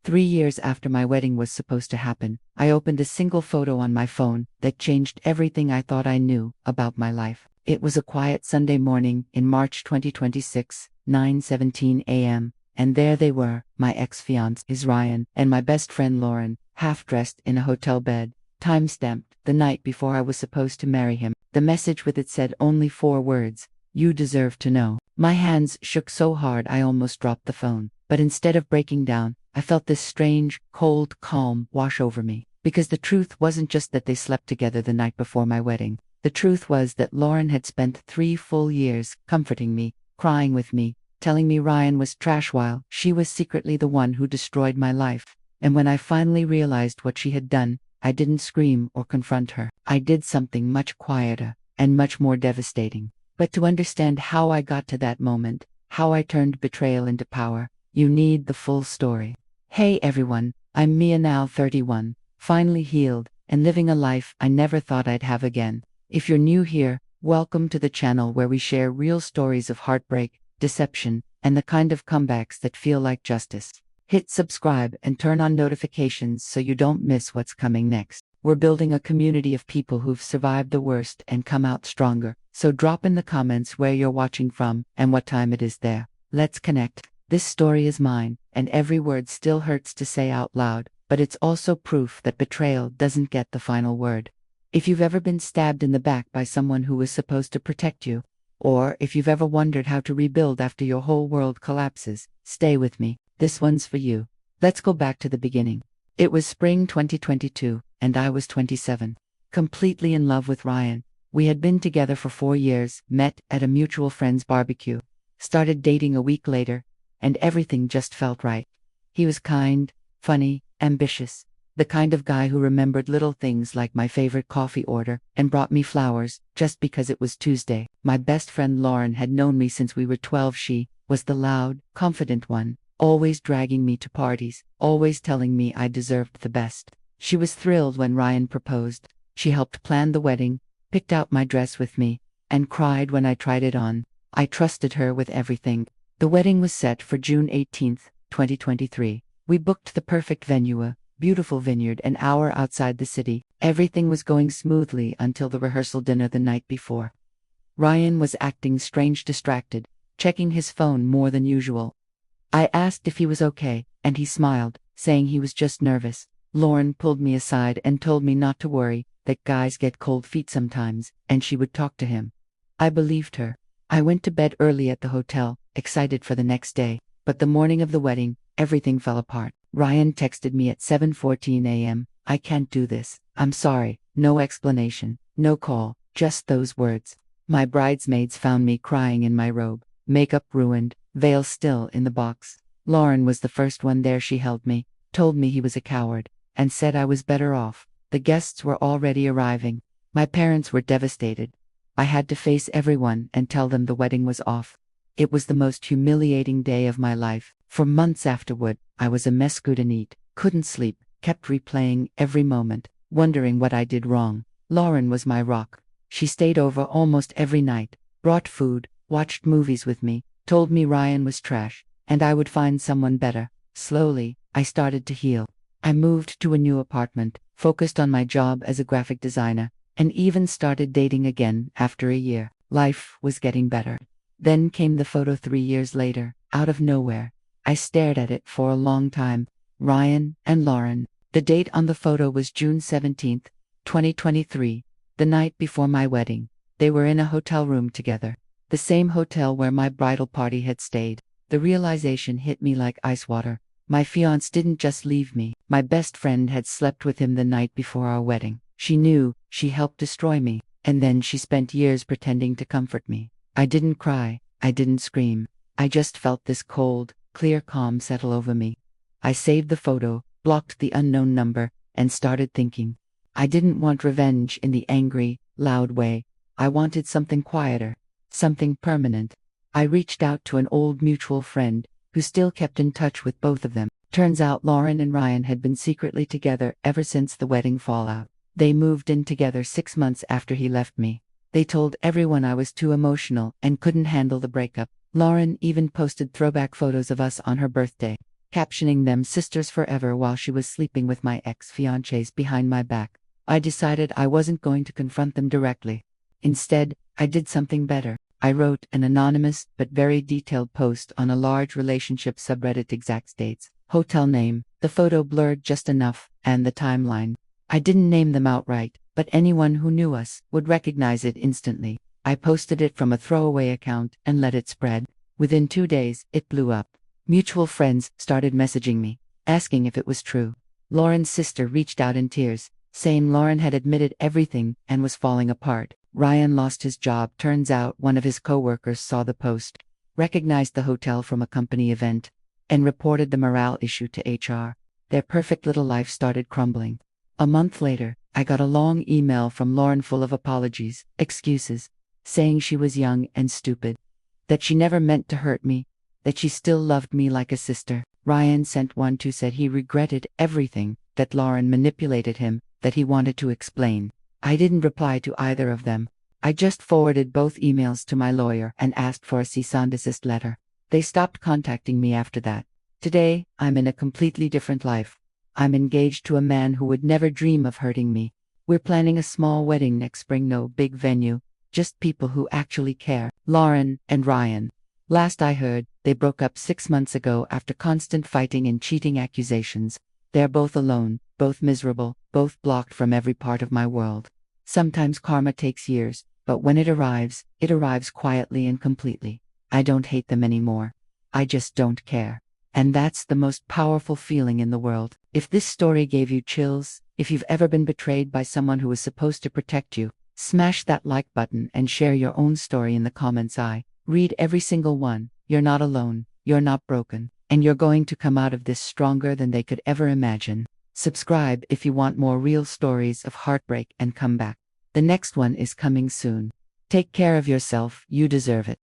3 years after my wedding was supposed to happen, I opened a single photo on my phone that changed everything I thought I knew about my life. It was a quiet Sunday morning in March 2026, 9:17 a.m., and there they were, my ex-fiancé Ryan and my best friend Lauren, half-dressed in a hotel bed, time-stamped the night before I was supposed to marry him. The message with it said only 4 words: "You deserve to know." My hands shook so hard I almost dropped the phone, but instead of breaking down, I felt this strange, cold calm wash over me. Because the truth wasn't just that they slept together the night before my wedding. The truth was that Lauren had spent 3 full years comforting me, crying with me, telling me Ryan was trash while she was secretly the one who destroyed my life. And when I finally realized what she had done, I didn't scream or confront her. I did something much quieter and much more devastating. But to understand how I got to that moment, how I turned betrayal into power, you need the full story. Hey everyone, I'm Mia, now 31, finally healed, and living a life I never thought I'd have again. If you're new here, welcome to the channel where we share real stories of heartbreak, deception, and the kind of comebacks that feel like justice. Hit subscribe and turn on notifications so you don't miss what's coming next. We're building a community of people who've survived the worst and come out stronger, so drop in the comments where you're watching from and what time it is there. Let's connect. This story is mine, and every word still hurts to say out loud, but it's also proof that betrayal doesn't get the final word. If you've ever been stabbed in the back by someone who was supposed to protect you, or if you've ever wondered how to rebuild after your whole world collapses, stay with me. This one's for you. Let's go back to the beginning. It was spring 2022, and I was 27. Completely in love with Ryan. We had been together for 4 years, met at a mutual friend's barbecue, started dating a week later, and everything just felt right. He was kind, funny, ambitious, the kind of guy who remembered little things like my favorite coffee order and brought me flowers just because it was Tuesday. My best friend Lauren had known me since we were 12. She was the loud, confident one, always dragging me to parties, always telling me I deserved the best. She was thrilled when Ryan proposed. She helped plan the wedding, picked out my dress with me, and cried when I tried it on. I trusted her with everything. The wedding was set for June 18, 2023. We booked the perfect venue, a beautiful vineyard an hour outside the city. Everything was going smoothly until the rehearsal dinner the night before. Ryan was acting strange, distracted, checking his phone more than usual. I asked if he was okay, and he smiled, saying he was just nervous. Lauren pulled me aside and told me not to worry, that guys get cold feet sometimes, and she would talk to him. I believed her. I went to bed early at the hotel, excited for the next day, but the morning of the wedding, everything fell apart. Ryan texted me at 7:14 a.m., "I can't do this. I'm sorry." No explanation, no call, just those words. My bridesmaids found me crying in my robe, makeup ruined, veil still in the box. Lauren was the first one there. She held me, told me he was a coward, and said I was better off. The guests were already arriving. My parents were devastated. I had to face everyone and tell them the wedding was off. It was the most humiliating day of my life. For months afterward, I was a mess, couldn't eat, couldn't sleep, kept replaying every moment, wondering what I did wrong. Lauren was my rock. She stayed over almost every night, brought food, watched movies with me, told me Ryan was trash, and I would find someone better. Slowly, I started to heal. I moved to a new apartment, focused on my job as a graphic designer, and even started dating again after a year. Life was getting better. Then came the photo 3 years later, out of nowhere. I stared at it for a long time. Ryan and Lauren. The date on the photo was June 17, 2023, the night before my wedding. They were in a hotel room together, the same hotel where my bridal party had stayed. The realization hit me like ice water. My fiancé didn't just leave me. My best friend had slept with him the night before our wedding. She knew. She helped destroy me. And then she spent years pretending to comfort me. I didn't cry. I didn't scream. I just felt this cold, clear calm settle over me. I saved the photo, blocked the unknown number, and started thinking. I didn't want revenge in the angry, loud way. I wanted something quieter, something permanent. I reached out to an old mutual friend, who still kept in touch with both of them. Turns out Lauren and Ryan had been secretly together ever since the wedding fallout. They moved in together 6 months after he left me. They told everyone I was too emotional and couldn't handle the breakup. Lauren even posted throwback photos of us on her birthday. captioning them sisters forever while she was sleeping with my ex-fiancés behind my back. I decided I wasn't going to confront them directly. Instead, I did something better. I wrote an anonymous but very detailed post on a large relationship subreddit, exact dates, hotel name, the photo blurred just enough, and the timeline. I didn't name them outright, but anyone who knew us would recognize it instantly. I posted it from a throwaway account and let it spread. Within 2 days, it blew up. Mutual friends started messaging me, asking if it was true. Lauren's sister reached out in tears, saying Lauren had admitted everything and was falling apart. Ryan lost his job. Turns out one of his co-workers saw the post, recognized the hotel from a company event, and reported the morale issue to HR. Their perfect little life started crumbling. A month later, I got a long email from Lauren full of apologies, excuses, saying she was young and stupid, that she never meant to hurt me, that she still loved me like a sister. Ryan sent one too, said he regretted everything, that Lauren manipulated him, that he wanted to explain. I didn't reply to either of them. I just forwarded both emails to my lawyer and asked for a cease and desist letter. They stopped contacting me after that. Today, I'm in a completely different life. I'm engaged to a man who would never dream of hurting me. We're planning a small wedding next spring, no big venue, just people who actually care. Lauren and Ryan. Last I heard, they broke up 6 months ago after constant fighting and cheating accusations. They're both alone, both miserable, both blocked from every part of my world. Sometimes karma takes years, but when it arrives quietly and completely. I don't hate them anymore. I just don't care. And that's the most powerful feeling in the world. If this story gave you chills, if you've ever been betrayed by someone who was supposed to protect you, smash that like button and share your own story in the comments. I read every single one. You're not alone, you're not broken, and you're going to come out of this stronger than they could ever imagine. Subscribe if you want more real stories of heartbreak and comeback. The next one is coming soon. Take care of yourself, you deserve it.